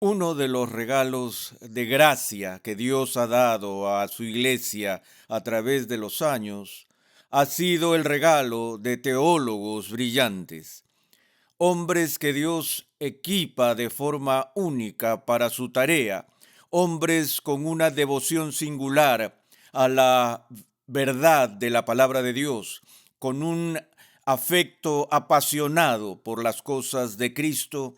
Uno de los regalos de gracia que Dios ha dado a su iglesia a través de los años ha sido el regalo de teólogos brillantes, hombres que Dios equipa de forma única para su tarea, hombres con una devoción singular a la verdad de la palabra de Dios, con un afecto apasionado por las cosas de Cristo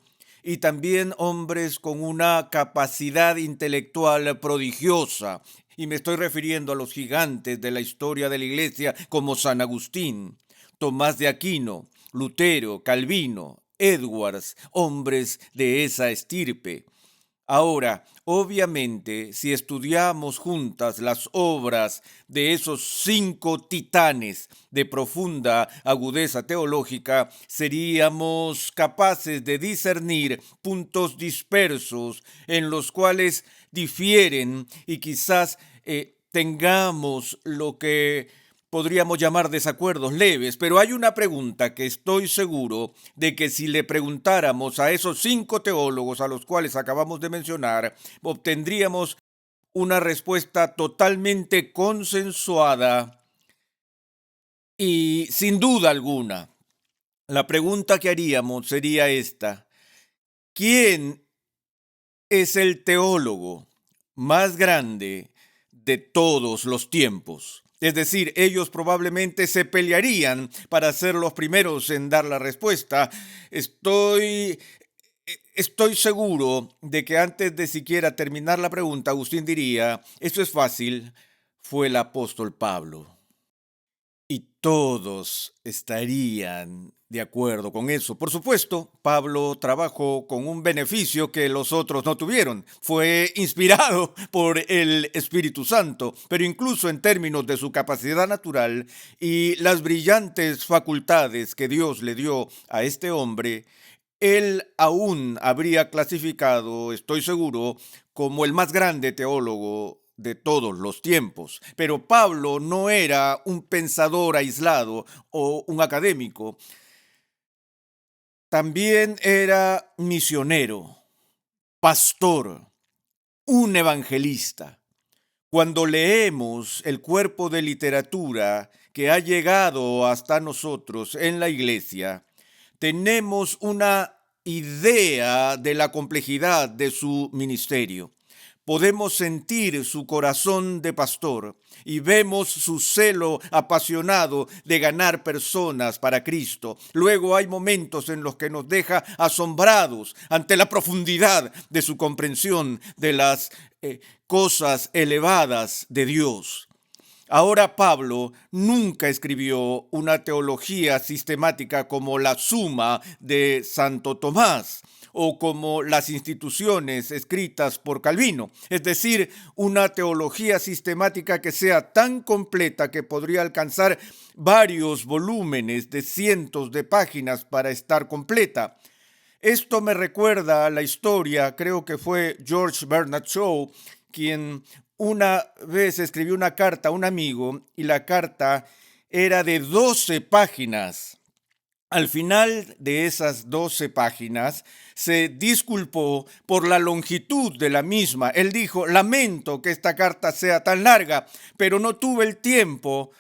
y también hombres con una capacidad intelectual prodigiosa. Y me estoy refiriendo a los gigantes de la historia de la iglesia como San Agustín, Tomás de Aquino, Lutero, Calvino, Edwards, hombres de esa estirpe. Ahora, obviamente, si estudiamos juntas las obras de esos 5 titanes de profunda agudeza teológica, seríamos capaces de discernir puntos dispersos en los cuales difieren y quizás tengamos lo que podríamos llamar desacuerdos leves, pero hay una pregunta que estoy seguro de que si le preguntáramos a esos 5 teólogos a los cuales acabamos de mencionar, obtendríamos una respuesta totalmente consensuada y sin duda alguna. La pregunta que haríamos sería esta: ¿quién es el teólogo más grande de todos los tiempos? Es decir, ellos probablemente se pelearían para ser los primeros en dar la respuesta. Estoy seguro de que antes de siquiera terminar la pregunta, Agustín diría: esto es fácil, fue el apóstol Pablo. Y todos estarían de acuerdo con eso. Por supuesto, Pablo trabajó con un beneficio que los otros no tuvieron. Fue inspirado por el Espíritu Santo, pero incluso en términos de su capacidad natural y las brillantes facultades que Dios le dio a este hombre, él aún habría clasificado, estoy seguro, como el más grande teólogo de todos los tiempos. Pero Pablo no era un pensador aislado o un académico. También era misionero, pastor, un evangelista. Cuando leemos el cuerpo de literatura que ha llegado hasta nosotros en la iglesia, tenemos una idea de la complejidad de su ministerio. Podemos sentir su corazón de pastor y vemos su celo apasionado de ganar personas para Cristo. Luego hay momentos en los que nos deja asombrados ante la profundidad de su comprensión de las cosas elevadas de Dios. Ahora Pablo nunca escribió una teología sistemática como la Suma de Santo Tomás o como las instituciones escritas por Calvino, es decir, una teología sistemática que sea tan completa que podría alcanzar varios volúmenes de cientos de páginas para estar completa. Esto me recuerda a la historia, creo que fue George Bernard Shaw, quien una vez escribió una carta a un amigo y la carta era de 12 páginas. Al final de esas 12 páginas se disculpó por la longitud de la misma. Él dijo: lamento que esta carta sea tan larga, pero no tuve el tiempo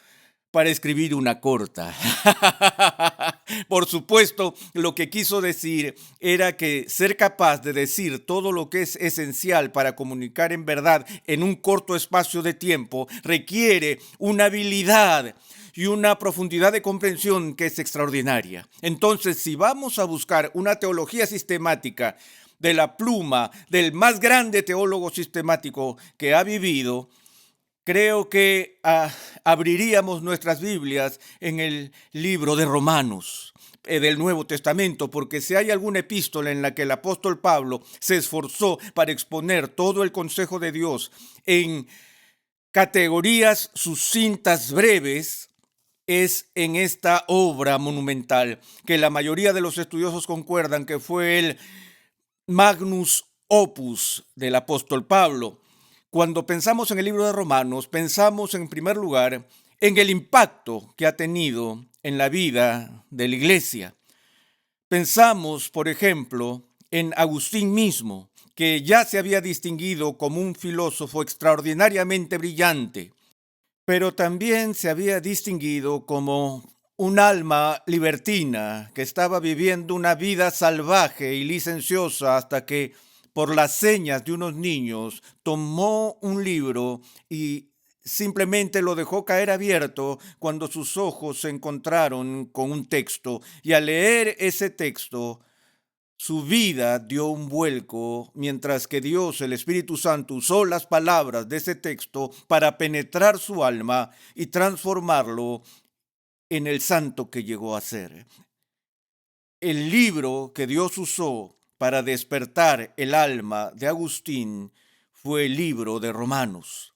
para escribir una corta. Por supuesto, lo que quiso decir era que ser capaz de decir todo lo que es esencial para comunicar en verdad en un corto espacio de tiempo requiere una habilidad y una profundidad de comprensión que es extraordinaria. Entonces, si vamos a buscar una teología sistemática de la pluma del más grande teólogo sistemático que ha vivido, creo que abriríamos nuestras Biblias en el libro de Romanos, del Nuevo Testamento, porque si hay alguna epístola en la que el apóstol Pablo se esforzó para exponer todo el consejo de Dios en categorías sucintas, breves, es en esta obra monumental, que la mayoría de los estudiosos concuerdan que fue el magnus opus del apóstol Pablo. Cuando pensamos en el libro de Romanos, pensamos en primer lugar en el impacto que ha tenido en la vida de la iglesia. Pensamos, por ejemplo, en Agustín mismo, que ya se había distinguido como un filósofo extraordinariamente brillante, pero también se había distinguido como un alma libertina que estaba viviendo una vida salvaje y licenciosa hasta que, por las señas de unos niños, tomó un libro y simplemente lo dejó caer abierto cuando sus ojos se encontraron con un texto. Y al leer ese texto, su vida dio un vuelco, mientras que Dios, el Espíritu Santo, usó las palabras de ese texto para penetrar su alma y transformarlo en el santo que llegó a ser. El libro que Dios usó para despertar el alma de Agustín fue el libro de Romanos.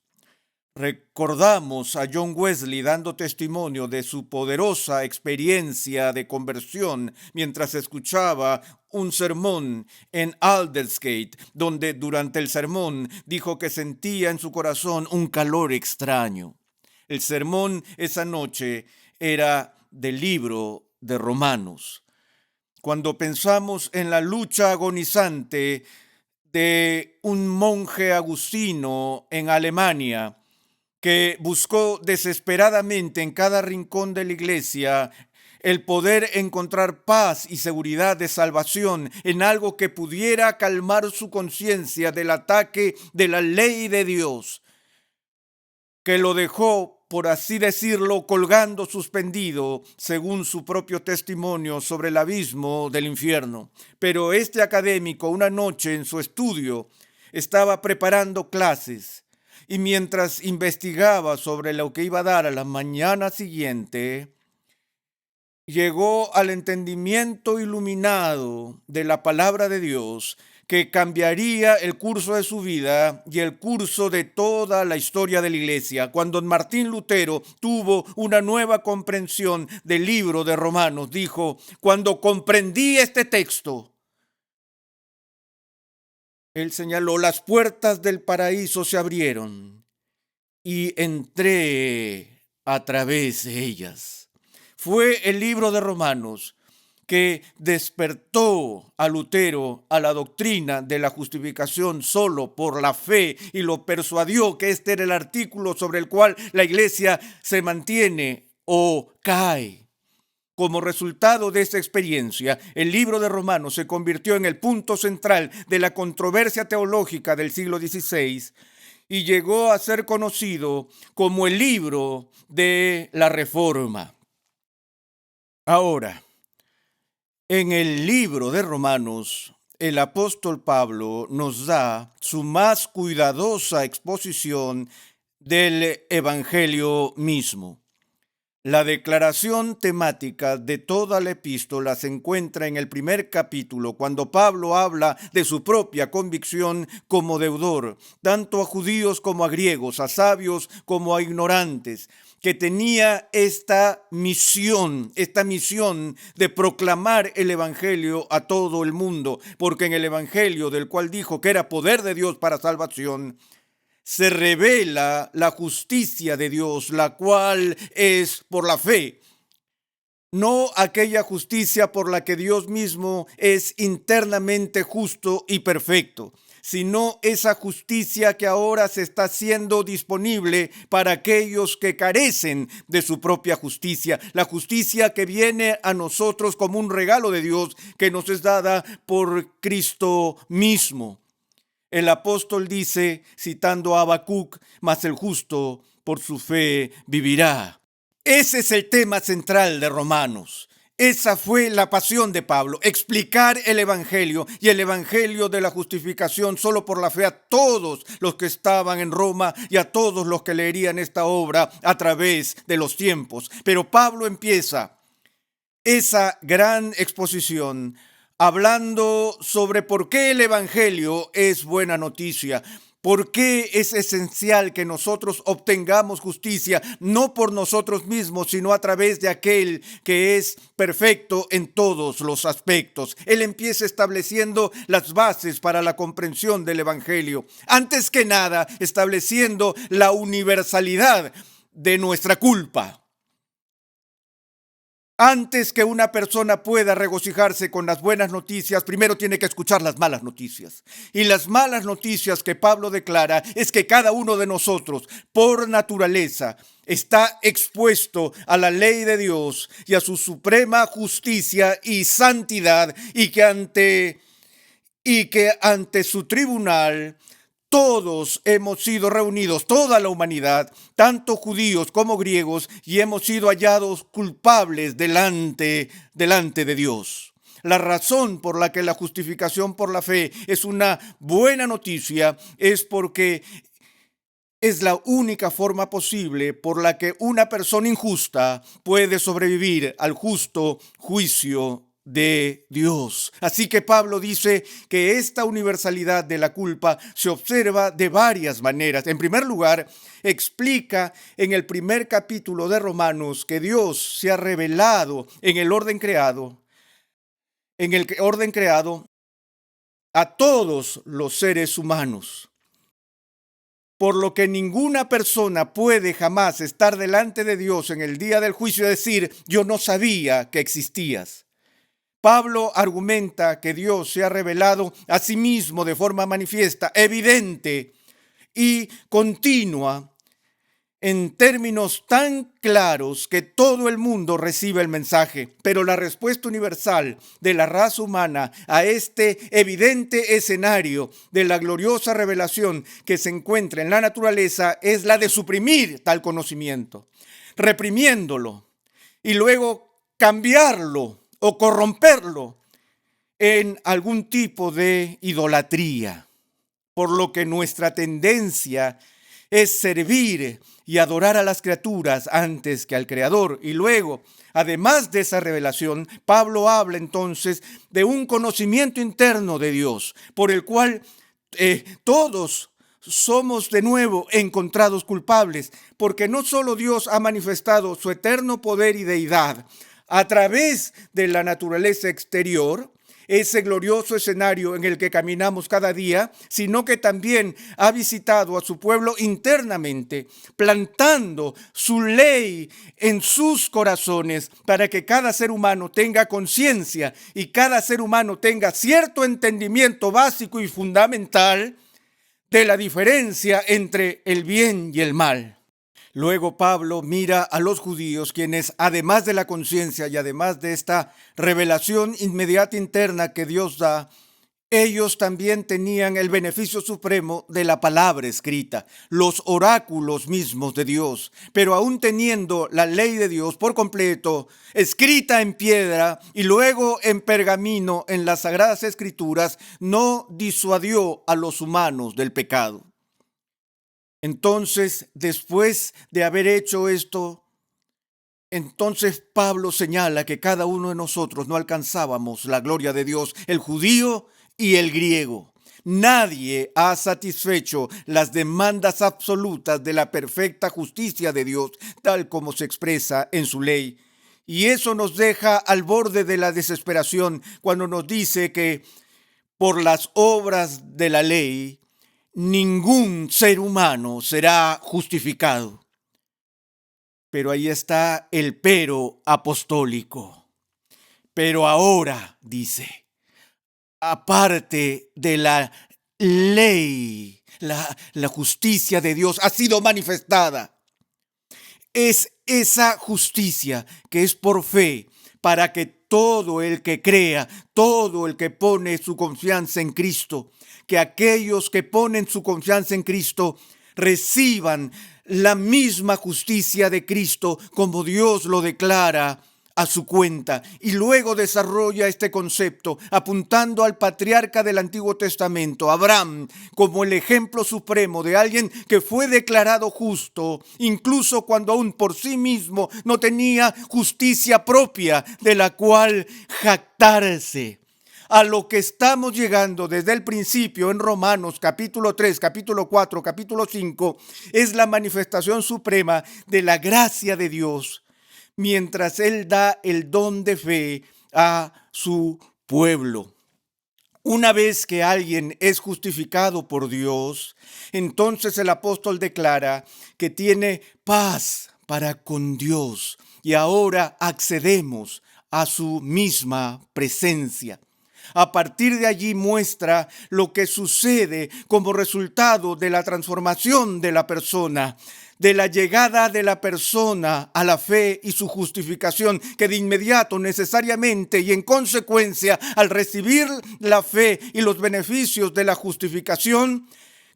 Recordamos a John Wesley dando testimonio de su poderosa experiencia de conversión mientras escuchaba un sermón en Aldersgate, donde durante el sermón dijo que sentía en su corazón un calor extraño. El sermón esa noche era del libro de Romanos. Cuando pensamos en la lucha agonizante de un monje agustino en Alemania, que buscó desesperadamente en cada rincón de la iglesia el poder encontrar paz y seguridad de salvación en algo que pudiera calmar su conciencia del ataque de la ley de Dios, que lo dejó, por así decirlo, colgando suspendido, según su propio testimonio, sobre el abismo del infierno. Pero este académico, una noche en su estudio, estaba preparando clases, y mientras investigaba sobre lo que iba a dar a la mañana siguiente, llegó al entendimiento iluminado de la palabra de Dios que cambiaría el curso de su vida y el curso de toda la historia de la iglesia. Cuando Martín Lutero tuvo una nueva comprensión del libro de Romanos, dijo: cuando comprendí este texto, él señaló, las puertas del paraíso se abrieron y entré a través de ellas. Fue el libro de Romanos que despertó a Lutero a la doctrina de la justificación solo por la fe y lo persuadió que este era el artículo sobre el cual la iglesia se mantiene o cae. Como resultado de esta experiencia, el libro de Romanos se convirtió en el punto central de la controversia teológica del siglo XVI y llegó a ser conocido como el libro de la Reforma. Ahora, en el libro de Romanos, el apóstol Pablo nos da su más cuidadosa exposición del Evangelio mismo. La declaración temática de toda la epístola se encuentra en el primer capítulo, cuando Pablo habla de su propia convicción como deudor, tanto a judíos como a griegos, a sabios como a ignorantes, que tenía esta misión de proclamar el evangelio a todo el mundo, porque en el evangelio, del cual dijo que era poder de Dios para salvación, se revela la justicia de Dios, la cual es por la fe. No aquella justicia por la que Dios mismo es internamente justo y perfecto, sino esa justicia que ahora se está haciendo disponible para aquellos que carecen de su propia justicia, la justicia que viene a nosotros como un regalo de Dios que nos es dada por Cristo mismo. El apóstol dice, citando a Habacuc, mas el justo por su fe vivirá. Ese es el tema central de Romanos. Esa fue la pasión de Pablo, explicar el evangelio y el evangelio de la justificación solo por la fe a todos los que estaban en Roma y a todos los que leerían esta obra a través de los tiempos. Pero Pablo empieza esa gran exposición hablando sobre por qué el evangelio es buena noticia. ¿Por qué es esencial que nosotros obtengamos justicia, no por nosotros mismos, sino a través de aquel que es perfecto en todos los aspectos? Él empieza estableciendo las bases para la comprensión del evangelio. Antes que nada, estableciendo la universalidad de nuestra culpa. Antes que una persona pueda regocijarse con las buenas noticias, primero tiene que escuchar las malas noticias. Y las malas noticias que Pablo declara es que cada uno de nosotros, por naturaleza, está expuesto a la ley de Dios y a su suprema justicia y santidad, y que ante su tribunal todos hemos sido reunidos, toda la humanidad, tanto judíos como griegos, y hemos sido hallados culpables delante de Dios. La razón por la que la justificación por la fe es una buena noticia es porque es la única forma posible por la que una persona injusta puede sobrevivir al justo juicio de Dios. Así que Pablo dice que esta universalidad de la culpa se observa de varias maneras. En primer lugar, explica en el primer capítulo de Romanos que Dios se ha revelado en el orden creado, a todos los seres humanos. Por lo que ninguna persona puede jamás estar delante de Dios en el día del juicio y decir, yo no sabía que existías. Pablo argumenta que Dios se ha revelado a sí mismo de forma manifiesta, evidente y continua, en términos tan claros que todo el mundo recibe el mensaje. Pero la respuesta universal de la raza humana a este evidente escenario de la gloriosa revelación que se encuentra en la naturaleza es la de suprimir tal conocimiento, reprimiéndolo y luego cambiarlo o corromperlo en algún tipo de idolatría. Por lo que nuestra tendencia es servir y adorar a las criaturas antes que al Creador. Y luego, además de esa revelación, Pablo habla entonces de un conocimiento interno de Dios, por el cual todos somos de nuevo encontrados culpables, porque no solo Dios ha manifestado su eterno poder y deidad a través de la naturaleza exterior, ese glorioso escenario en el que caminamos cada día, sino que también ha visitado a su pueblo internamente, plantando su ley en sus corazones para que cada ser humano tenga conciencia y cada ser humano tenga cierto entendimiento básico y fundamental de la diferencia entre el bien y el mal. Luego Pablo mira a los judíos, quienes además de la conciencia y además de esta revelación inmediata interna que Dios da, ellos también tenían el beneficio supremo de la palabra escrita, los oráculos mismos de Dios. Pero aún teniendo la ley de Dios por completo, escrita en piedra y luego en pergamino en las Sagradas Escrituras, no disuadió a los humanos del pecado. Entonces, después de haber hecho esto, entonces Pablo señala que cada uno de nosotros no alcanzábamos la gloria de Dios, el judío y el griego. Nadie ha satisfecho las demandas absolutas de la perfecta justicia de Dios, tal como se expresa en su ley. Y eso nos deja al borde de la desesperación cuando nos dice que por las obras de la ley, ningún ser humano será justificado. Pero ahí está el pero apostólico. Pero ahora, dice, aparte de la ley, la justicia de Dios ha sido manifestada. Es esa justicia que es por fe, para que todo el que crea, todo el que pone su confianza en Cristo, que aquellos que ponen su confianza en Cristo reciban la misma justicia de Cristo como Dios lo declara a su cuenta. Y luego desarrolla este concepto apuntando al patriarca del Antiguo Testamento, Abraham, como el ejemplo supremo de alguien que fue declarado justo, incluso cuando aún por sí mismo no tenía justicia propia de la cual jactarse. A lo que estamos llegando desde el principio en Romanos capítulo 3, capítulo 4, capítulo 5, es la manifestación suprema de la gracia de Dios, mientras Él da el don de fe a su pueblo. Una vez que alguien es justificado por Dios, entonces el apóstol declara que tiene paz para con Dios y ahora accedemos a su misma presencia. A partir de allí muestra lo que sucede como resultado de la transformación de la persona, de la llegada de la persona a la fe y su justificación, que de inmediato, necesariamente y en consecuencia, al recibir la fe y los beneficios de la justificación,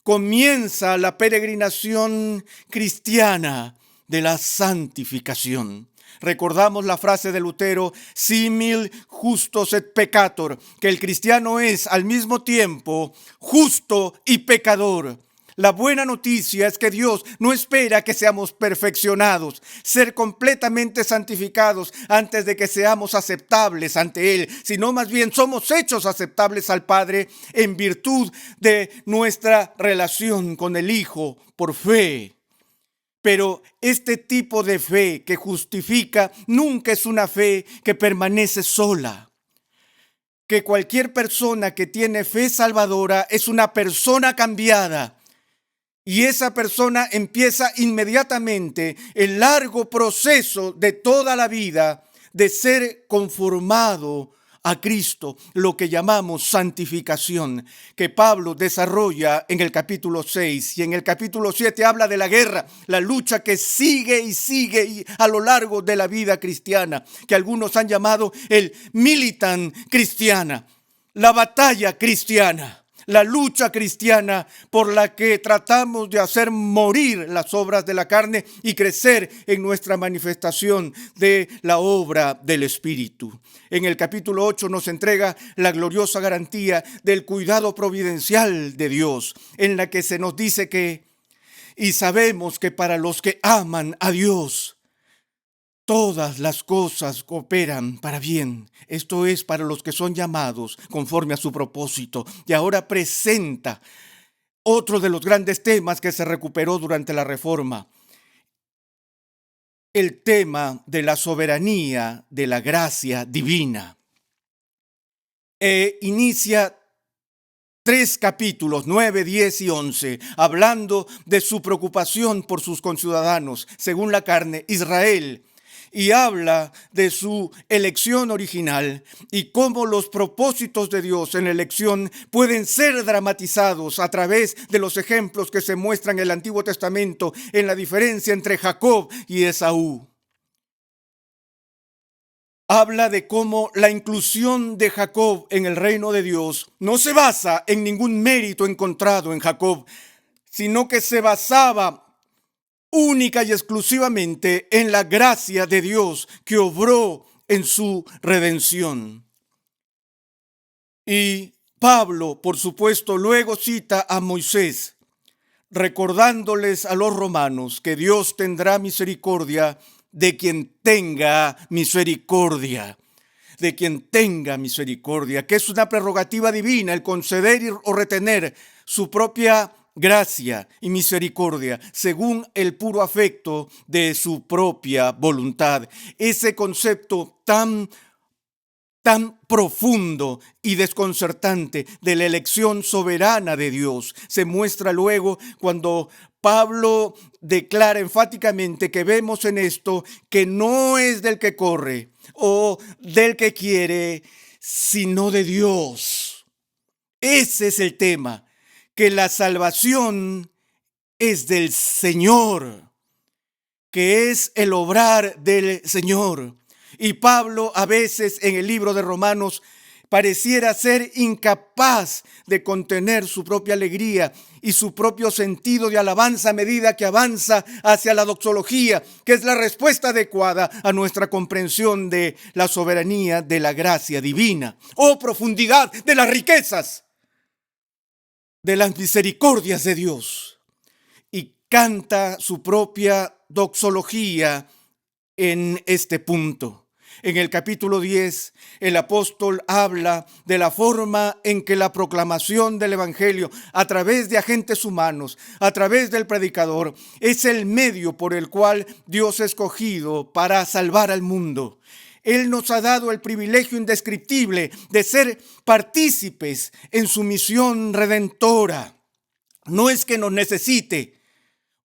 comienza la peregrinación cristiana de la santificación. Recordamos la frase de Lutero, simil justus et peccator, que el cristiano es al mismo tiempo justo y pecador. La buena noticia es que Dios no espera que seamos perfeccionados, ser completamente santificados antes de que seamos aceptables ante Él, sino más bien somos hechos aceptables al Padre en virtud de nuestra relación con el Hijo por fe. Pero este tipo de fe que justifica nunca es una fe que permanece sola. Que cualquier persona que tiene fe salvadora es una persona cambiada. Y esa persona empieza inmediatamente el largo proceso de toda la vida de ser conformado a Cristo, lo que llamamos santificación, que Pablo desarrolla en el capítulo 6 y en el capítulo 7 habla de la guerra, la lucha que sigue y sigue a lo largo de la vida cristiana, que algunos han llamado el militant cristiana, la batalla cristiana. La lucha cristiana por la que tratamos de hacer morir las obras de la carne y crecer en nuestra manifestación de la obra del Espíritu. En el capítulo 8 nos entrega la gloriosa garantía del cuidado providencial de Dios, en la que se nos dice que, y sabemos que para los que aman a Dios, todas las cosas cooperan para bien. Esto es para los que son llamados conforme a su propósito. Y ahora presenta otro de los grandes temas que se recuperó durante la Reforma. El tema de la soberanía de la gracia divina. Inicia 3 capítulos, 9, 10 y 11, hablando de su preocupación por sus conciudadanos, según la carne, Israel. Y habla de su elección original y cómo los propósitos de Dios en la elección pueden ser dramatizados a través de los ejemplos que se muestran en el Antiguo Testamento en la diferencia entre Jacob y Esaú. Habla de cómo la inclusión de Jacob en el reino de Dios no se basa en ningún mérito encontrado en Jacob, sino que se basaba única y exclusivamente en la gracia de Dios que obró en su redención. Y Pablo, por supuesto, luego cita a Moisés, recordándoles a los romanos que Dios tendrá misericordia de quien tenga misericordia. De quien tenga misericordia, que es una prerrogativa divina el conceder o retener su propia gracia y misericordia según el puro afecto de su propia voluntad. Ese concepto tan profundo y desconcertante de la elección soberana de Dios se muestra luego cuando Pablo declara enfáticamente que vemos en esto que no es del que corre o del que quiere, sino de Dios. Ese es el tema, que la salvación es del Señor, que es el obrar del Señor. Y Pablo a veces en el libro de Romanos pareciera ser incapaz de contener su propia alegría y su propio sentido de alabanza a medida que avanza hacia la doxología, que es la respuesta adecuada a nuestra comprensión de la soberanía de la gracia divina. ¡Oh, profundidad de las riquezas de las misericordias de Dios! Y canta su propia doxología en este punto. En el capítulo 10, el apóstol habla de la forma en que la proclamación del evangelio a través de agentes humanos, a través del predicador, es el medio por el cual Dios ha escogido para salvar al mundo. Él nos ha dado el privilegio indescriptible de ser partícipes en su misión redentora. No es que nos necesite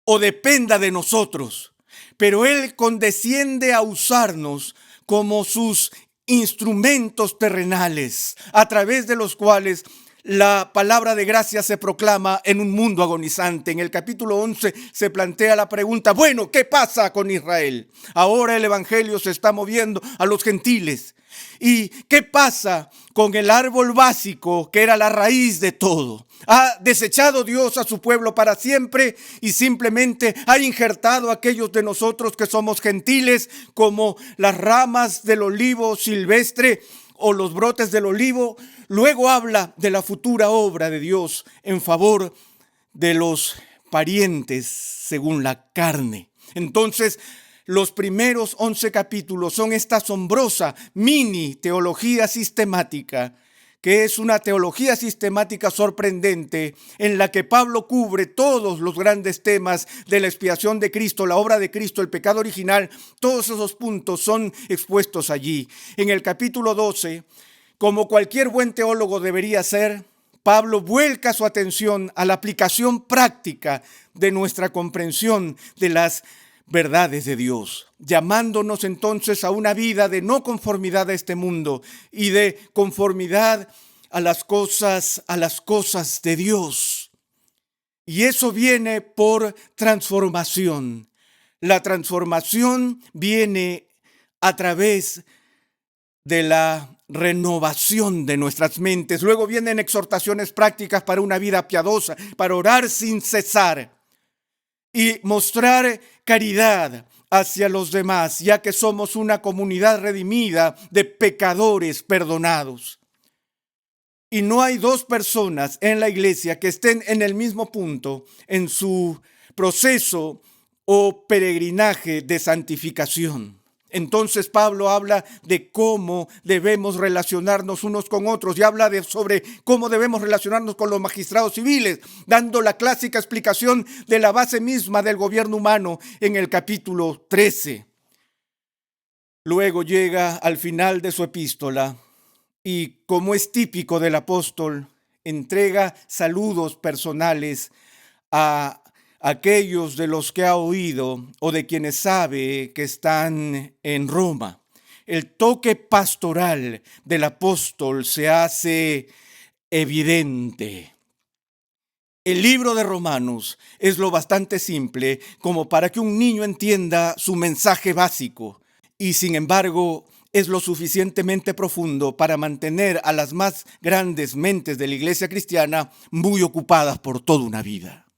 o dependa de nosotros, pero Él condesciende a usarnos como sus instrumentos terrenales, a través de los cuales la palabra de gracia se proclama en un mundo agonizante. En el capítulo 11 se plantea la pregunta, bueno, ¿qué pasa con Israel? Ahora el evangelio se está moviendo a los gentiles. ¿Y qué pasa con el árbol básico que era la raíz de todo? ¿Ha desechado Dios a su pueblo para siempre y simplemente ha injertado a aquellos de nosotros que somos gentiles como las ramas del olivo silvestre o los brotes del olivo? Luego habla de la futura obra de Dios en favor de los parientes según la carne. Entonces, los primeros 11 capítulos son esta asombrosa mini teología sistemática, que es una teología sistemática sorprendente en la que Pablo cubre todos los grandes temas de la expiación de Cristo, la obra de Cristo, el pecado original. Todos esos puntos son expuestos allí. En el capítulo 12, como cualquier buen teólogo debería ser, Pablo vuelca su atención a la aplicación práctica de nuestra comprensión de las verdades de Dios, llamándonos entonces a una vida de no conformidad a este mundo y de conformidad a las cosas de Dios. Y eso viene por transformación. La transformación viene a través de la renovación de nuestras mentes. Luego vienen exhortaciones prácticas para una vida piadosa, para orar sin cesar y mostrar caridad hacia los demás, ya que somos una comunidad redimida de pecadores perdonados. Y no hay dos personas en la iglesia que estén en el mismo punto en su proceso o peregrinaje de santificación. Entonces Pablo habla de cómo debemos relacionarnos unos con otros y habla sobre cómo debemos relacionarnos con los magistrados civiles, dando la clásica explicación de la base misma del gobierno humano en el capítulo 13. Luego llega al final de su epístola y, como es típico del apóstol, entrega saludos personales a aquellos de los que ha oído o de quienes sabe que están en Roma. El toque pastoral del apóstol se hace evidente. El libro de Romanos es lo bastante simple como para que un niño entienda su mensaje básico y, sin embargo, es lo suficientemente profundo para mantener a las más grandes mentes de la iglesia cristiana muy ocupadas por toda una vida.